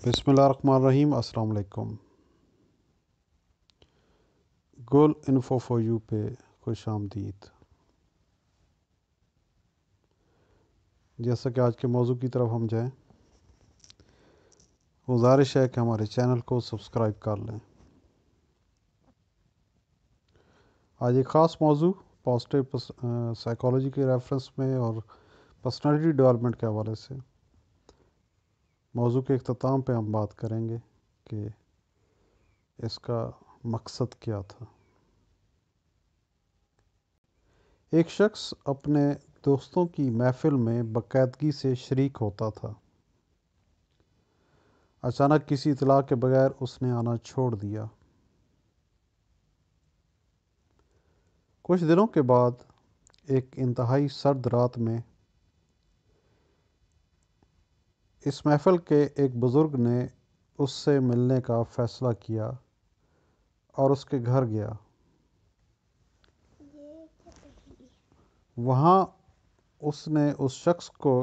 بسم اللہ الرحمن الرحیم۔ السلام علیکم۔ گول انفو فور یو پہ خوش آمدید۔ جیسا کہ آج کے موضوع کی طرف ہم جائیں، گزارش ہے کہ ہمارے چینل کو سبسکرائب کر لیں۔ آج ایک خاص موضوع پازیٹیو سائیکالوجی کے ریفرنس میں اور پرسنالٹی ڈیولپمنٹ کے حوالے سے موضوع کے اختتام پہ ہم بات کریں گے کہ اس کا مقصد کیا تھا۔ ایک شخص اپنے دوستوں کی محفل میں باقاعدگی سے شریک ہوتا تھا۔ اچانک کسی اطلاع کے بغیر اس نے آنا چھوڑ دیا۔ کچھ دنوں کے بعد ایک انتہائی سرد رات میں اس محفل کے ایک بزرگ نے اس سے ملنے کا فیصلہ کیا اور اس کے گھر گیا۔ وہاں اس نے اس شخص کو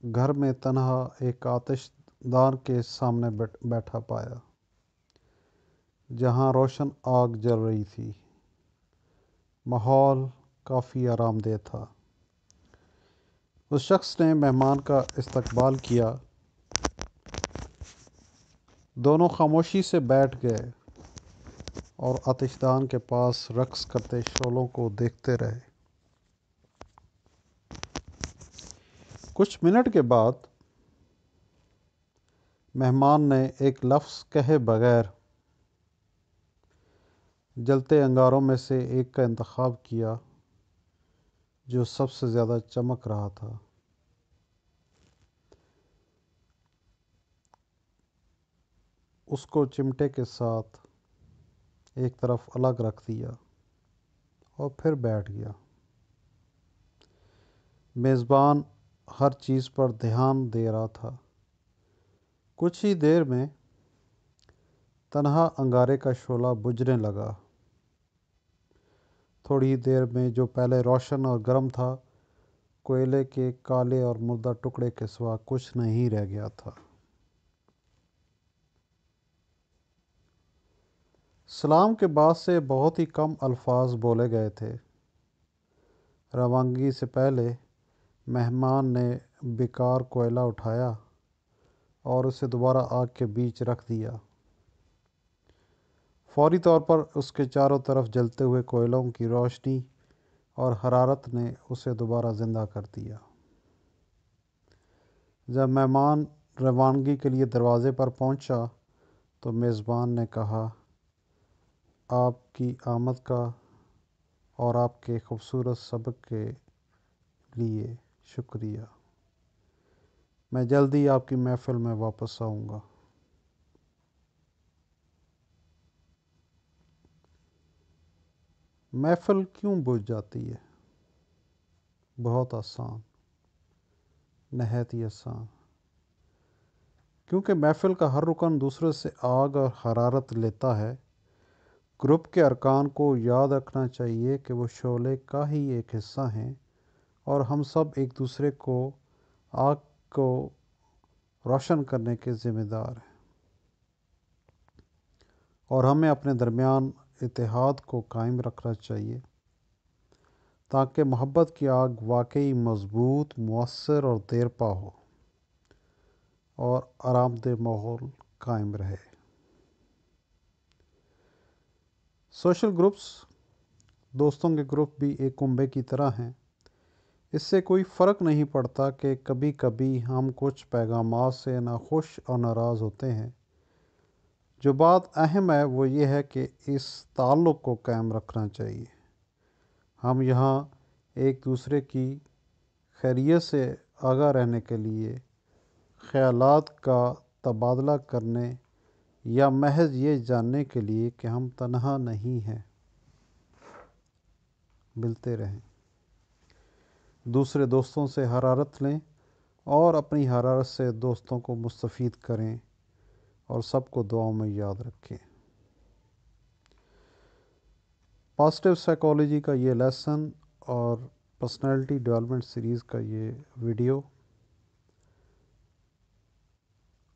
گھر میں تنہا ایک آتش دان کے سامنے بیٹھا پایا، جہاں روشن آگ جل رہی تھی۔ ماحول کافی آرام دہ تھا۔ اس شخص نے مہمان کا استقبال کیا۔ دونوں خاموشی سے بیٹھ گئے اور آتش دان کے پاس رقص کرتے شعلوں کو دیکھتے رہے۔ کچھ منٹ کے بعد مہمان نے ایک لفظ کہے بغیر جلتے انگاروں میں سے ایک کا انتخاب کیا جو سب سے زیادہ چمک رہا تھا۔ اس کو چمٹے کے ساتھ ایک طرف الگ رکھ دیا اور پھر بیٹھ گیا۔ میزبان ہر چیز پر دھیان دے رہا تھا۔ کچھ ہی دیر میں تنہا انگارے کا شعلہ بجھنے لگا۔ تھوڑی ہی دیر میں جو پہلے روشن اور گرم تھا، کوئلے کے کالے اور مردہ ٹکڑے کے سوا کچھ نہیں رہ گیا تھا۔ سلام کے بعد سے بہت ہی کم الفاظ بولے گئے تھے۔ روانگی سے پہلے مہمان نے بیکار کوئلہ اٹھایا اور اسے دوبارہ آگ کے بیچ رکھ دیا۔ فوری طور پر اس کے چاروں طرف جلتے ہوئے کوئلوں کی روشنی اور حرارت نے اسے دوبارہ زندہ کر دیا۔ جب مہمان روانگی کے لیے دروازے پر پہنچا تو میزبان نے کہا، آپ کی آمد کا اور آپ کے خوبصورت سبق کے لیے شکریہ۔ میں جلد ہی آپ کی محفل میں واپس آؤں گا۔ محفل کیوں بجھ جاتی ہے؟ بہت آسان، نہایت ہی آسان۔ کیونکہ محفل کا ہر رکن دوسرے سے آگ اور حرارت لیتا ہے۔ گروپ کے ارکان کو یاد رکھنا چاہیے کہ وہ شعلے کا ہی ایک حصہ ہیں اور ہم سب ایک دوسرے کو آگ کو روشن کرنے کے ذمہ دار ہیں، اور ہمیں اپنے درمیان اتحاد کو قائم رکھنا چاہیے تاکہ محبت کی آگ واقعی مضبوط، مؤثر اور دیرپا ہو اور آرام دہ ماحول قائم رہے۔ سوشل گروپس، دوستوں کے گروپ بھی ایک کنبے کی طرح ہیں۔ اس سے کوئی فرق نہیں پڑتا کہ کبھی کبھی ہم کچھ پیغامات سے ناخوش اور ناراض ہوتے ہیں۔ جو بات اہم ہے وہ یہ ہے کہ اس تعلق کو قائم رکھنا چاہیے۔ ہم یہاں ایک دوسرے کی خیریت سے آگاہ رہنے کے لیے، خیالات کا تبادلہ کرنے یا محض یہ جاننے کے لیے کہ ہم تنہا نہیں ہیں، ملتے رہیں۔ دوسرے دوستوں سے حرارت لیں اور اپنی حرارت سے دوستوں کو مستفید کریں اور سب کو دعاؤں میں یاد رکھیں۔ پازیٹیو سائیکالوجی کا یہ لیسن اور پرسنالٹی ڈیولپمنٹ سیریز کا یہ ویڈیو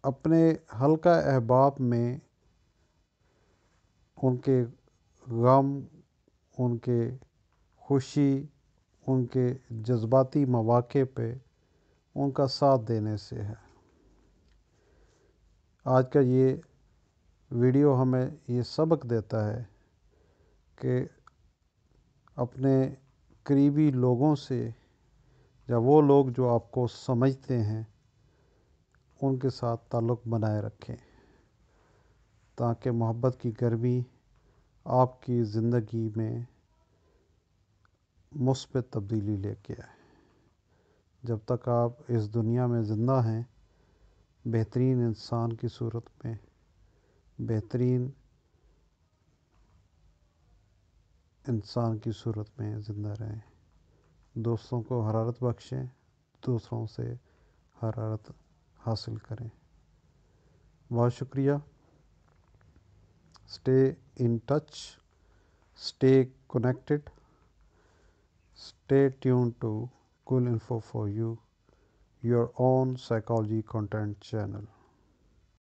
اپنے حلقہ احباب میں ان کے غم، ان کے خوشی، ان کے جذباتی مواقع پہ ان کا ساتھ دینے سے ہے۔ آج کا یہ ویڈیو ہمیں یہ سبق دیتا ہے کہ اپنے قریبی لوگوں سے یا وہ لوگ جو آپ کو سمجھتے ہیں ان کے ساتھ تعلق بنائے رکھیں، تاکہ محبت کی گرمی آپ کی زندگی میں مثبت تبدیلی لے کے آئے۔ جب تک آپ اس دنیا میں زندہ ہیں، بہترین انسان کی صورت میں، بہترین انسان کی صورت میں زندہ رہیں، دوستوں کو حرارت بخشیں، دوسروں سے حرارت حاصل کریں۔ بہت شکریہ۔ Stay in touch, stay connected, stay tuned to Cool Info for you, your own psychology content channel.